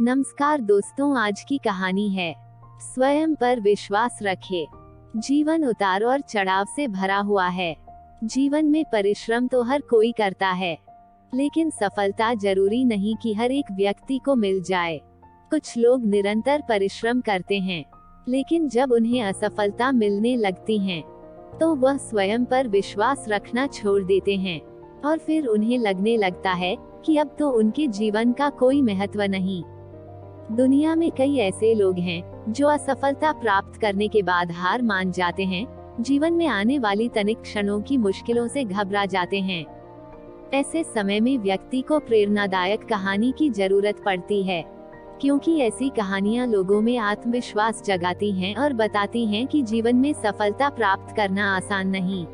नमस्कार दोस्तों, आज की कहानी है स्वयं पर विश्वास रखें। जीवन उतार और चढ़ाव से भरा हुआ है। जीवन में परिश्रम तो हर कोई करता है, लेकिन सफलता जरूरी नहीं कि हर एक व्यक्ति को मिल जाए। कुछ लोग निरंतर परिश्रम करते हैं, लेकिन जब उन्हें असफलता मिलने लगती है तो वह स्वयं पर विश्वास रखना छोड़ देते हैं और फिर उन्हें लगने लगता है कि अब तो उनके जीवन का कोई महत्व नहीं। दुनिया में कई ऐसे लोग हैं जो असफलता प्राप्त करने के बाद हार मान जाते हैं, जीवन में आने वाली तनिक क्षणों की मुश्किलों से घबरा जाते हैं। ऐसे समय में व्यक्ति को प्रेरणादायक कहानी की जरूरत पड़ती है, क्योंकि ऐसी कहानियां लोगों में आत्मविश्वास जगाती हैं और बताती हैं कि जीवन में सफलता प्राप्त करना आसान नहीं,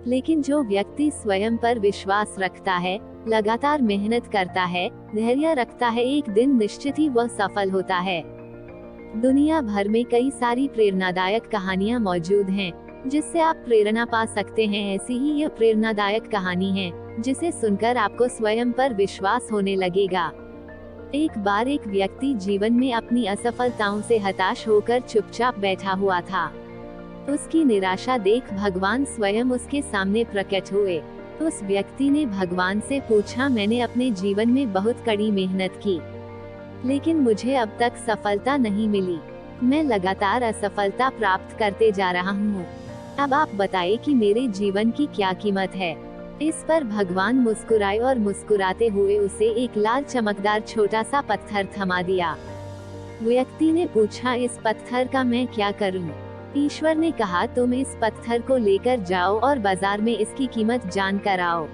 लेकिन जो व्यक्ति स्वयं पर विश्वास रखता है, लगातार मेहनत करता है, धैर्य रखता है, एक दिन निश्चित ही वह सफल होता है। दुनिया भर में कई सारी प्रेरणादायक कहानियां मौजूद हैं, जिससे आप प्रेरणा पा सकते हैं। ऐसी ही यह प्रेरणादायक कहानी है, जिसे सुनकर आपको स्वयं पर विश्वास होने लगेगा। एक बार एक व्यक्ति जीवन में अपनी असफलताओं से हताश होकर चुपचाप बैठा हुआ था। उसकी निराशा देख भगवान स्वयं उसके सामने प्रकट हुए। उस व्यक्ति ने भगवान से पूछा, मैंने अपने जीवन में बहुत कड़ी मेहनत की, लेकिन मुझे अब तक सफलता नहीं मिली। मैं लगातार असफलता प्राप्त करते जा रहा हूँ। अब आप बताइए कि मेरे जीवन की क्या कीमत है। इस पर भगवान मुस्कुराए और मुस्कुराते हुए उसे एक लाल चमकदार छोटा सा पत्थर थमा दिया। व्यक्ति ने पूछा, इस पत्थर का मैं क्या करूं? ईश्वर ने कहा, तुम इस पत्थर को लेकर जाओ और बाजार में इसकी कीमत जान कर आओ।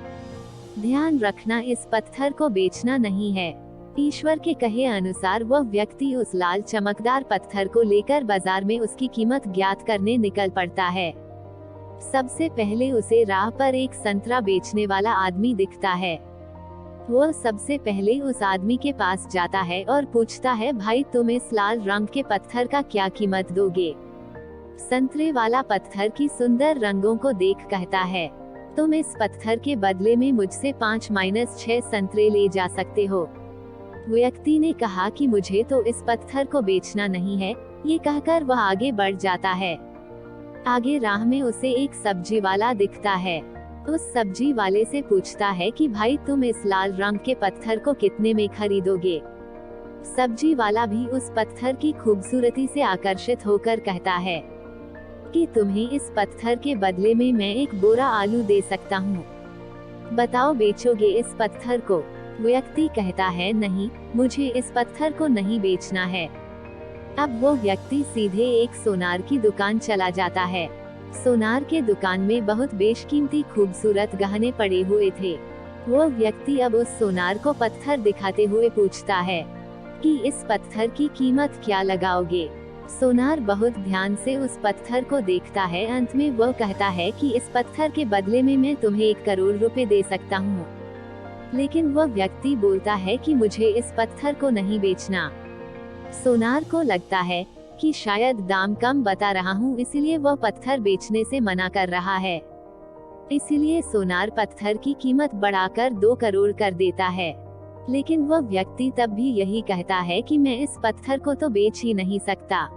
ध्यान रखना, इस पत्थर को बेचना नहीं है। ईश्वर के कहे अनुसार वह व्यक्ति उस लाल चमकदार पत्थर को लेकर बाजार में उसकी कीमत ज्ञात करने निकल पड़ता है। सबसे पहले उसे राह पर एक संतरा बेचने वाला आदमी दिखता है। वह सबसे पहले उस आदमी के पास जाता है और पूछता है, भाई तुम इस लाल रंग के पत्थर का क्या कीमत दोगे? संतरे वाला पत्थर की सुंदर रंगों को देख कहता है, तुम इस पत्थर के बदले में मुझसे 5-6 संतरे ले जा सकते हो। व्यक्ति ने कहा कि मुझे तो इस पत्थर को बेचना नहीं है। ये कहकर वह आगे बढ़ जाता है। आगे राह में उसे एक सब्जी वाला दिखता है। उस सब्जी वाले से पूछता है कि भाई तुम इस लाल रंग के पत्थर को कितने में खरीदोगे? सब्जी वाला भी उस पत्थर की खूबसूरती से आकर्षित होकर कहता है कि तुम्हें इस पत्थर के बदले में मैं एक बोरा आलू दे सकता हूँ। बताओ, बेचोगे इस पत्थर को? व्यक्ति कहता है, नहीं, मुझे इस पत्थर को नहीं बेचना है। अब वो व्यक्ति सीधे एक सोनार की दुकान चला जाता है। सोनार के दुकान में बहुत बेशकीमती खूबसूरत गहने पड़े हुए थे। वो व्यक्ति अब उस सोनार को पत्थर दिखाते हुए पूछता है कि इस पत्थर की कीमत क्या लगाओगे? सोनार बहुत ध्यान से उस पत्थर को देखता है। अंत में वह कहता है कि इस पत्थर के बदले में मैं तुम्हें 1 करोड़ रुपए दे सकता हूँ। लेकिन वह व्यक्ति बोलता है कि मुझे इस पत्थर को नहीं बेचना। सोनार को लगता है कि शायद दाम कम बता रहा हूँ, इसलिए वह पत्थर बेचने से मना कर रहा है। इसीलिए सोनार पत्थर की कीमत बढ़ाकर 2 करोड़ कर देता है। लेकिन वह व्यक्ति तब भी यही कहता है कि मैं इस पत्थर को तो बेच ही नहीं सकता।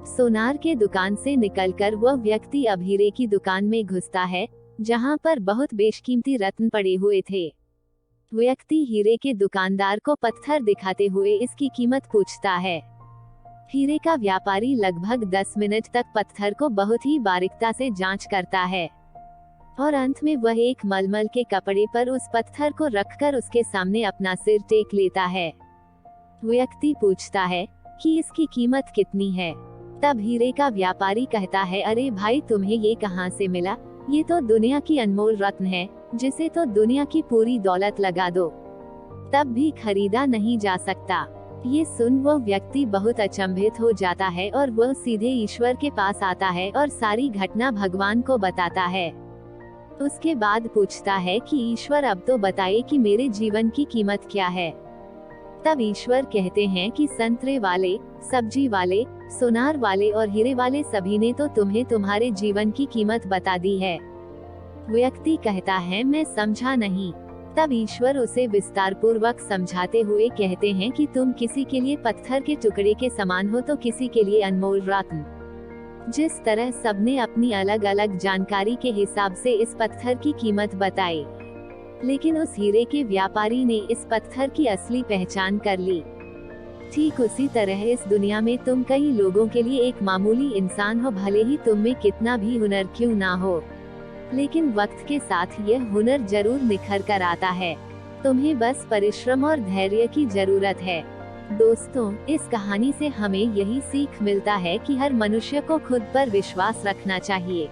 सोनार के दुकान से निकलकर वह व्यक्ति अब हीरे की दुकान में घुसता है, जहां पर बहुत बेशकीमती रत्न पड़े हुए थे। व्यक्ति हीरे के दुकानदार को पत्थर दिखाते हुए इसकी कीमत पूछता है। हीरे का व्यापारी लगभग 10 मिनट तक पत्थर को बहुत ही बारीकता से जांच करता है और अंत में वह एक मलमल के कपड़े पर उस पत्थर को रखकर उसके सामने अपना सिर टेक लेता है। व्यक्ति पूछता है कि इसकी कीमत कितनी है? तब हीरे का व्यापारी कहता है, अरे भाई, तुम्हें ये कहां से मिला? ये तो दुनिया की अनमोल रत्न है, जिसे तो दुनिया की पूरी दौलत लगा दो तब भी खरीदा नहीं जा सकता। ये सुन वह व्यक्ति बहुत अचंभित हो जाता है और वह सीधे ईश्वर के पास आता है और सारी घटना भगवान को बताता है। उसके बाद पूछता है कि ईश्वर, अब तो बताइए कि मेरे जीवन की कीमत क्या है? तब ईश्वर कहते हैं कि संतरे वाले, सब्जी वाले, सोनार वाले और हीरे वाले सभी ने तो तुम्हें तुम्हारे जीवन की कीमत बता दी है। व्यक्ति कहता है, मैं समझा नहीं। तब ईश्वर उसे विस्तार पूर्वक समझाते हुए कहते हैं कि तुम किसी के लिए पत्थर के टुकड़े के समान हो तो किसी के लिए अनमोल रत्न। जिस तरह सबने अपनी अलग अलग जानकारी के हिसाब से इस पत्थर की कीमत बताई, लेकिन उस हीरे के व्यापारी ने इस पत्थर की असली पहचान कर ली। ठीक उसी तरह इस दुनिया में तुम कई लोगों के लिए एक मामूली इंसान हो, भले ही तुम में कितना भी हुनर क्यों ना हो, लेकिन वक्त के साथ यह हुनर जरूर निखर कर आता है। तुम्हें बस परिश्रम और धैर्य की जरूरत है। दोस्तों, इस कहानी से हमें यही सीख मिलता है कि हर मनुष्य को खुद पर विश्वास रखना चाहिए।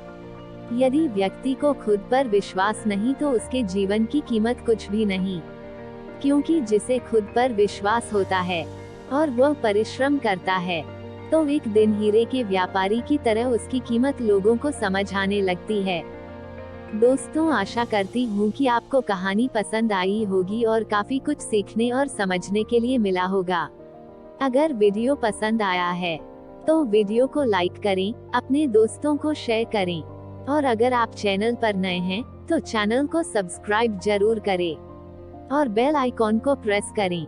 यदि व्यक्ति को खुद पर विश्वास नहीं तो उसके जीवन की कीमत कुछ भी नहीं, क्योंकि जिसे खुद पर विश्वास होता है और वह परिश्रम करता है, तो एक दिन हीरे के व्यापारी की तरह उसकी कीमत लोगों को समझ आने लगती है। दोस्तों, आशा करती हूँ कि आपको कहानी पसंद आई होगी और काफी कुछ सीखने और समझने के लिए मिला होगा। अगर वीडियो पसंद आया है तो वीडियो को लाइक करें, अपने दोस्तों को शेयर करें, और अगर आप चैनल पर नए हैं तो चैनल को सब्सक्राइब जरूर करें और बेल आइकॉन को प्रेस करें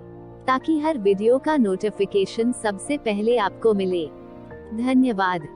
ताकि हर वीडियो का नोटिफिकेशन सबसे पहले आपको मिले। धन्यवाद।